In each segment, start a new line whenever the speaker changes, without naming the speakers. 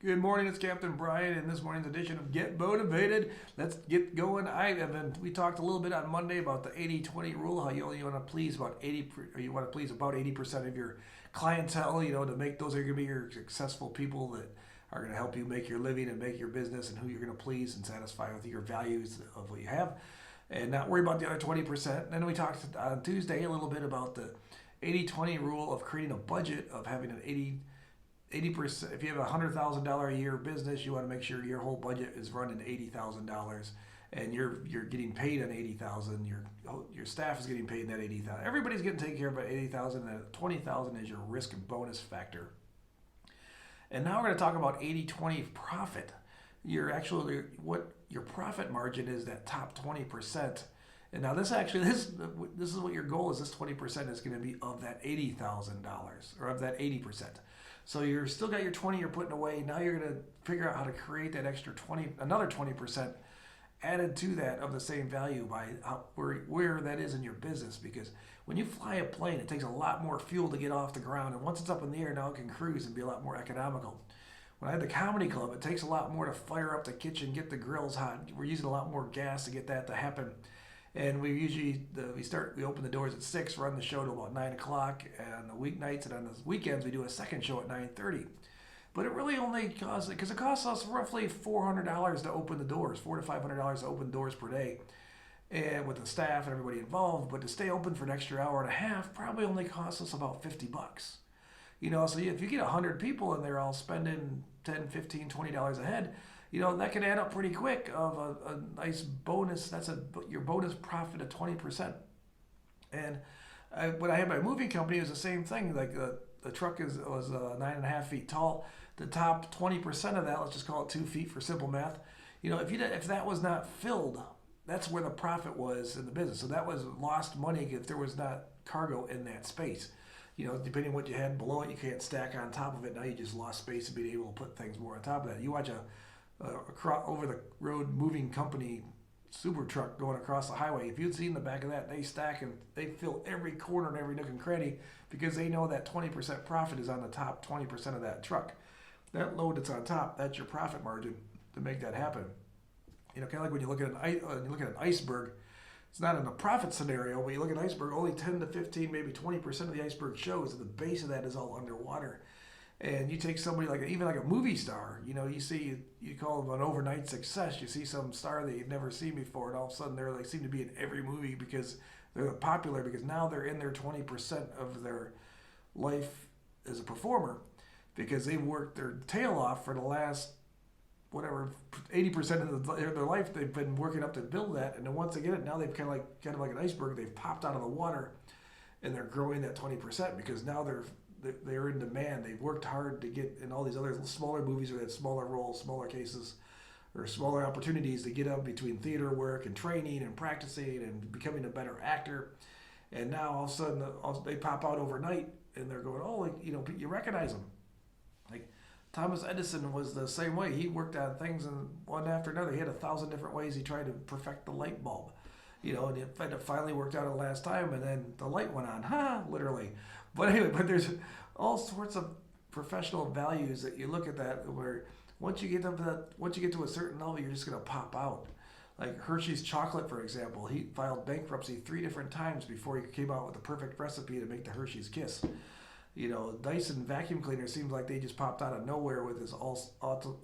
Good morning, it's Captain Brian in this morning's edition of Get Motivated. Let's get going. We talked a little bit on Monday about the 80-20 rule, how you only want to please about 80, or you want to please about 80% of your clientele, to make those are going to be your successful people that are going to help you make your living and make your business and who you're going to please and satisfy with your values of what you have and not worry about the other 20%. And then we talked on Tuesday a little bit about the 80-20 rule of creating a budget of having an 80%. If you have a $100,000 a year business, you want to make sure your whole budget is running $80,000, and you're getting paid on $80,000. Your staff is getting paid that $80,000. Everybody's getting taken care of at $80,000, and $20,000 is your risk and bonus factor. And now we're going to talk about 80-20 profit. What your profit margin is, that top 20%. And now this is what your goal is. This 20% is going to be of that $80,000 or of that 80%. So you're still got your 20 you're putting away. Now you're going to figure out how to create that extra 20, another 20% added to that of the same value by where that is in your business. Because when you fly a plane, it takes a lot more fuel to get off the ground. And once it's up in the air, now it can cruise and be a lot more economical. When I had the comedy club, it takes a lot more to fire up the kitchen, get the grills hot. We're using a lot more gas to get that to happen. And we usually we open the doors at 6, run the show to about 9 o'clock on the weeknights, and on the weekends we do a second show at 9:30. But it really only costs, because it costs us roughly $400 to open the doors, $400 to $500 to open doors per day, and with the staff and everybody involved. But to stay open for an extra hour and a half probably only costs us about $50. So if you get 100 people and they're all spending $10, $15, $20 a head, that can add up pretty quick of a nice bonus. That's your bonus profit of 20%. And when I had my moving company, it was the same thing. Like the truck was 9.5 feet tall. The top 20% of that, let's just call it 2 feet for simple math. If that was not filled, that's where the profit was in the business. So that was lost money if there was not cargo in that space. Depending on what you had below it, you can't stack on top of it. Now you just lost space and being able to put things more on top of that. You watch a over the road moving company super truck going across the highway. If you'd seen the back of that, they stack and they fill every corner and every nook and cranny because they know that 20% profit is on the top 20% of that truck. That load that's on top, that's your profit margin to make that happen. Kind of like when you look at an iceberg. It's not in a profit scenario. When you look at an iceberg, only 10 to 15, maybe 20% of the iceberg shows that the base of that is all underwater. And you take somebody even like a movie star, you call them an overnight success. You see some star that you've never seen before, and all of a sudden they seem to be in every movie because they're popular, because now they're in their 20% of their life as a performer, because they worked their tail off for the last 80% of their life. They've been working up to build that, and then once they get it, now they've kind of like an iceberg. They've popped out of the water, and they're growing that 20% because now they're in demand. They've worked hard to get in all these other smaller movies where they had smaller roles, smaller cases, or smaller opportunities to get up between theater work and training and practicing and becoming a better actor. And now all of a sudden they pop out overnight and they're going, you recognize them. Like Thomas Edison was the same way. He worked on things and one after another. He had 1,000 different ways he tried to perfect the light bulb. And it finally worked out the last time, and then the light went on, literally. But anyway, there's all sorts of professional values that you look at that where once you get to a certain level, you're just going to pop out. Like Hershey's chocolate, for example, he filed bankruptcy 3 different times before he came out with the perfect recipe to make the Hershey's Kiss. Dyson vacuum cleaner seems like they just popped out of nowhere with his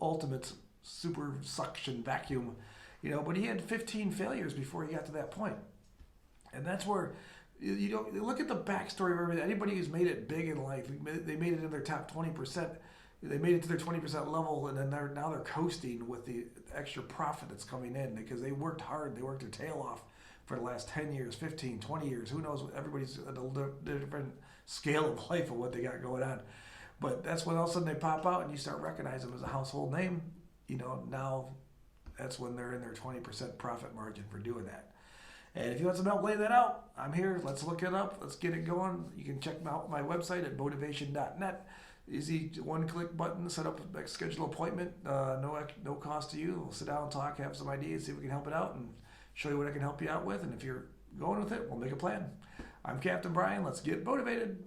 ultimate super suction vacuum. But he had 15 failures before he got to that point. And that's where, look at the backstory of everything. Anybody who's made it big in life, they made it in their top 20%. They made it to their 20% level, and then now they're coasting with the extra profit that's coming in because they worked hard. They worked their tail off for the last 10 years, 15, 20 years. Who knows? Everybody's at a different scale of life of what they got going on. But that's when all of a sudden they pop out and you start recognizing them as a household name. Now that's when they're in their 20% profit margin for doing that. And if you want some help laying that out, I'm here. Let's look it up. Let's get it going. You can check out my website at motivation.net. Easy one-click button, set up a schedule appointment. No cost to you. We'll sit down and talk, have some ideas, see if we can help it out, and show you what I can help you out with. And if you're going with it, we'll make a plan. I'm Captain Brian. Let's get motivated.